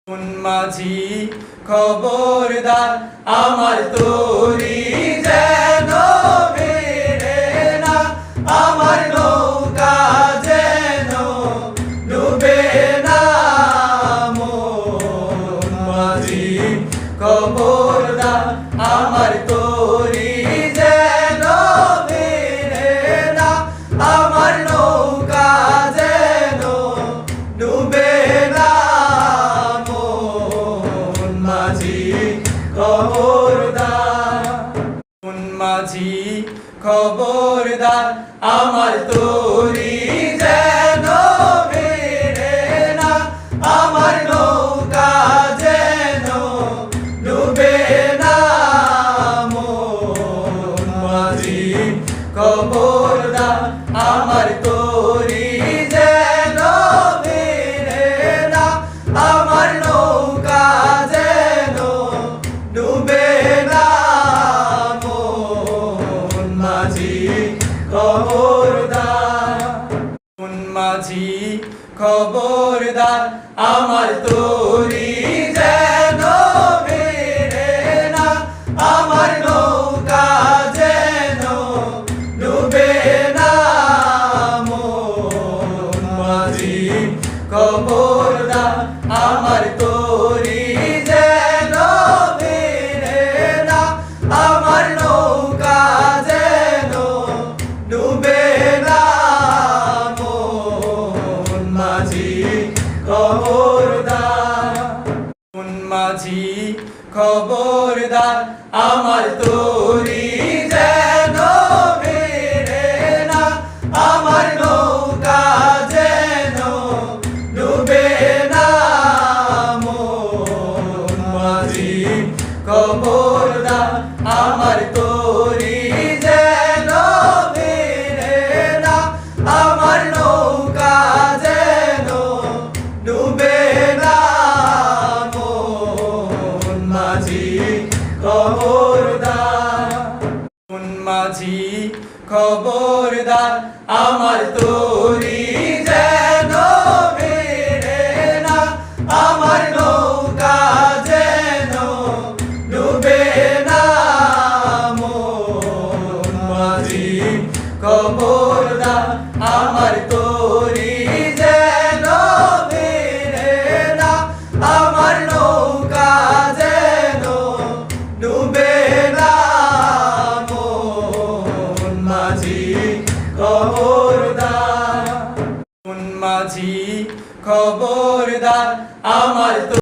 কোন মাঝি খবরদার আমার তরি যেন ভিড়ে না, আমার নৌকা যেন ডুবে না। মন মাঝি খবরদার আমার তরি যেন ভিড়ে না, আমার নৌকা যেন ডুবে না। খবরদার কোন মাঝি খবরদার আমার তরি যেন ভিড়ে না, আমার নৌকা যেন ডুবে না। মন মাঝি খবরদার আমার তরি যেন ভিড়ে না, আমার নৌকা যেন ডুবে না। মন মাঝি খবরদার কোন মাঝি খবরদার আমার তরি যেন ভিড়ে না, আমার নৌকা যেন ডুবে না। মন মাঝি খবরদার আমার তরি যেন ভিড়ে না, আমার নৌকা যেন ডুবে না। মন মাঝি খবরদার কোন মাঝি খবরদার আমার তরি যেন ভিড়ে না, আমার নৌকা যেন ডুবে না। মন মাঝি খবরদার আমার তরি যেন ভিড়ে না, আমার নৌকা যেন ডুবে না। মন মাঝি খবরদার কোন মাঝি খবরদার আমার তরি যেন ভিড়ে না, আমার নৌকা যেন ডুবে না। মন মাঝি খবরদার আমার তরি যেন ভিড়ে না, আমার নৌকা যেন ডুবে না। মন মাঝি খবরদার কোন মাঝি খবরদার আমার